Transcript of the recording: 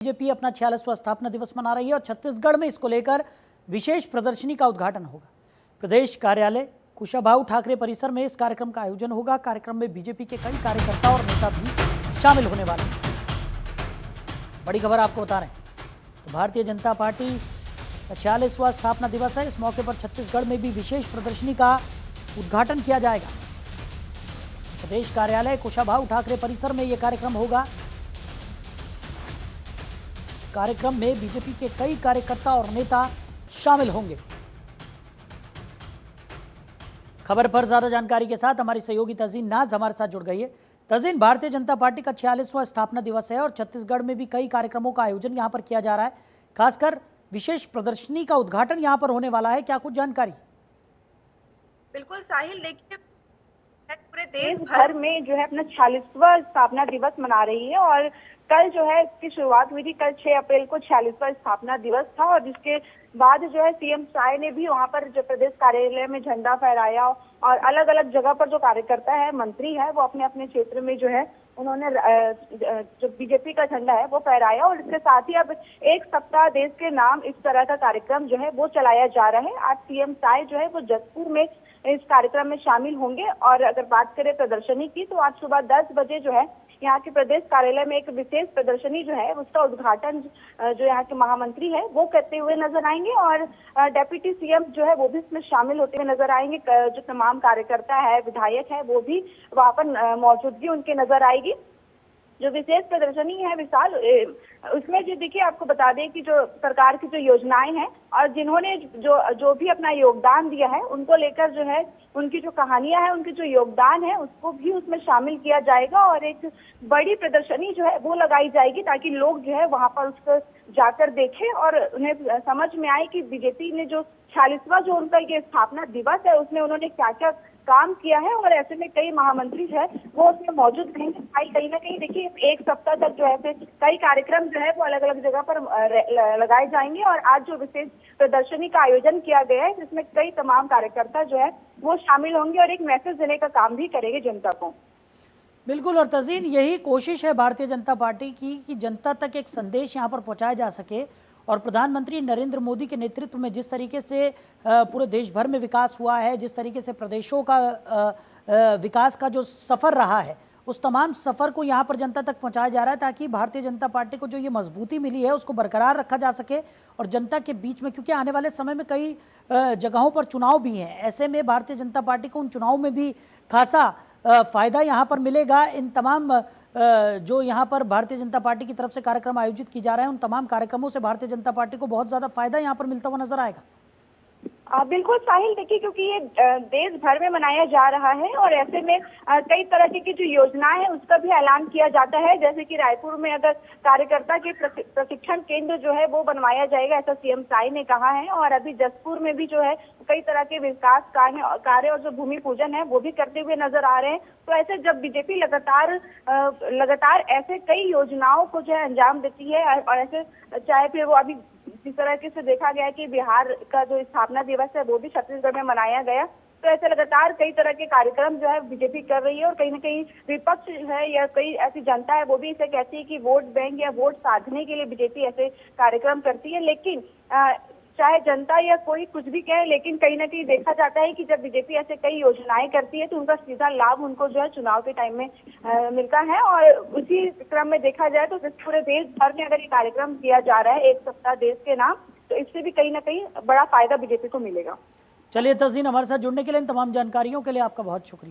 BJP अपना 46वां स्थापना दिवस मना रही है और छत्तीसगढ़ में इसको लेकर विशेष प्रदर्शनी का उद्घाटन होगा। प्रदेश कार्यालय कुशाभाऊ ठाकरे परिसर में इस कार्यक्रम का आयोजन होगा। कार्यक्रम में बीजेपी के कई कार्यकर्ता और नेता भी शामिल होने वाले हैं। बड़ी खबर आपको बता रहे हैं, तो भारतीय जनता पार्टी का 46वां स्थापना दिवस है। इस मौके पर छत्तीसगढ़ में भी विशेष प्रदर्शनी का उद्घाटन किया जाएगा। प्रदेश कार्यालय कुशाभाऊ ठाकरे परिसर में यह कार्यक्रम होगा। कार्यक्रम में बीजेपी के कई कार्यकर्ता और नेता शामिल होंगे। खबर पर ज्यादा जानकारी के साथ हमारी सहयोगी तजीन नाज हमारे साथ जुड़ गई है। तजीन, भारतीय जनता पार्टी का 46वां स्थापना दिवस है और छत्तीसगढ़ में भी कई कार्यक्रमों का आयोजन यहां पर किया जा रहा है। खासकर विशेष प्रदर्शनी का उद्घाटन यहां पर होने वाला है, क्या कुछ जानकारी? बिल्कुल साहिल, देखिए पूरे देश भर में जो है अपना 46वां स्थापना दिवस मना रही है और कल जो है इसकी शुरुआत हुई थी। कल 6 अप्रैल को 46वां स्थापना दिवस था और जिसके बाद जो है सीएम साय ने भी वहां पर जो प्रदेश कार्यालय में झंडा फहराया और अलग अलग जगह पर जो कार्यकर्ता है, मंत्री है, वो अपने अपने क्षेत्र में जो है उन्होंने जो बीजेपी का झंडा है वो फहराया। और इसके साथ ही अब एक सप्ताह देश के नाम इस तरह का कार्यक्रम जो है वो चलाया जा रहा है। आज सीएम साय जो है वो जसपुर में इस कार्यक्रम में शामिल होंगे। और अगर बात करें प्रदर्शनी की, तो आज सुबह 10 बजे जो है यहाँ के प्रदेश कार्यालय में एक विशेष प्रदर्शनी जो है उसका उद्घाटन जो यहाँ के महामंत्री है वो करते हुए नजर आएंगे और डेप्यूटी सीएम जो है वो भी इसमें शामिल होते हुए नजर आएंगे। जो तमाम कार्यकर्ता है, विधायक है, वो भी वहाँ पर मौजूदगी उनके नजर आएगी। जो विशेष प्रदर्शनी है विशाल, उसमें जो देखिए आपको बता दें कि जो सरकार की जो योजनाएं हैं और जिन्होंने जो भी अपना योगदान दिया है उनको लेकर जो है उनकी जो कहानियां हैं, उनकी जो योगदान है उसको भी उसमें शामिल किया जाएगा और एक बड़ी प्रदर्शनी जो है वो लगाई जाएगी ताकि लोग जो है वहां पर उसको जाकर देखें और उन्हें समझ में आए कि बीजेपी ने जो 46वां जो उनका ये स्थापना दिवस है उसमें उन्होंने क्या क्या काम किया है। और ऐसे में कई महामंत्री है वो उसमें मौजूद रहेंगे। कहीं ना कहीं देखिए एक सप्ताह तक जो है कई कार्यक्रम जो है वो अलग अलग जगह पर लगाए जाएंगे और आज जो विशेष प्रदर्शनी का आयोजन किया गया है जिसमें कई तमाम कार्यकर्ता जो है वो शामिल होंगे और एक मैसेज देने का काम भी करेंगे जनता को। बिल्कुल, और तज़ीन यही कोशिश है भारतीय जनता पार्टी की कि जनता तक एक संदेश यहाँ पर पहुँचाया जा सके। और प्रधानमंत्री नरेंद्र मोदी के नेतृत्व में जिस तरीके से पूरे देश भर में विकास हुआ है, जिस तरीके से प्रदेशों का विकास का जो सफ़र रहा है, उस तमाम सफ़र को यहाँ पर जनता तक पहुँचाया जा रहा है ताकि भारतीय जनता पार्टी को जो ये मजबूती मिली है उसको बरकरार रखा जा सके और जनता के बीच में, क्योंकि आने वाले समय में कई जगहों पर चुनाव भी हैं, ऐसे में भारतीय जनता पार्टी को उन चुनाव में भी खासा फ़ायदा यहाँ पर मिलेगा। इन तमाम जो यहाँ पर भारतीय जनता पार्टी की तरफ से कार्यक्रम आयोजित किए जा रहे हैं उन तमाम कार्यक्रमों से भारतीय जनता पार्टी को बहुत ज़्यादा फायदा यहाँ पर मिलता हुआ नजर आएगा। बिल्कुल साहिल, देखिए क्योंकि ये देश भर में मनाया जा रहा है और ऐसे में कई तरह की जो योजनाएं हैं उसका भी ऐलान किया जाता है। जैसे कि रायपुर में अगर कार्यकर्ता के प्रशिक्षण केंद्र जो है वो बनवाया जाएगा, ऐसा सीएम साय ने कहा है। और अभी जसपुर में भी जो है कई तरह के विकास कार्य और जो भूमि पूजन है वो भी करते हुए नजर आ रहे हैं। तो ऐसे जब बीजेपी लगातार ऐसे कई योजनाओं को जो है अंजाम देती है और ऐसे चाहे फिर वो अभी जिस तरह से देखा गया कि बिहार का जो स्थापना दिवस है वो भी छत्तीसगढ़ में मनाया गया, तो ऐसे लगातार कई तरह के कार्यक्रम जो है बीजेपी कर रही है। और कहीं ना कहीं विपक्ष है या कई ऐसी जनता है वो भी इसे कहती है कि वोट बैंक या वोट साधने के लिए बीजेपी ऐसे कार्यक्रम करती है। लेकिन चाहे जनता या कोई कुछ भी कहे, लेकिन कहीं ना कहीं देखा जाता है कि जब बीजेपी ऐसे कई योजनाएं करती है तो उनका सीधा लाभ उनको जो है चुनाव के टाइम में मिलता है। और उसी क्रम में देखा जाए तो पूरे देश भर में अगर ये कार्यक्रम किया जा रहा है एक सप्ताह देश के नाम, तो इससे भी कहीं ना कहीं बड़ा फायदा बीजेपी को मिलेगा। चलिए तज़ीन, हमारे साथ जुड़ने के लिए, इन तमाम जानकारियों के लिए आपका बहुत शुक्रिया।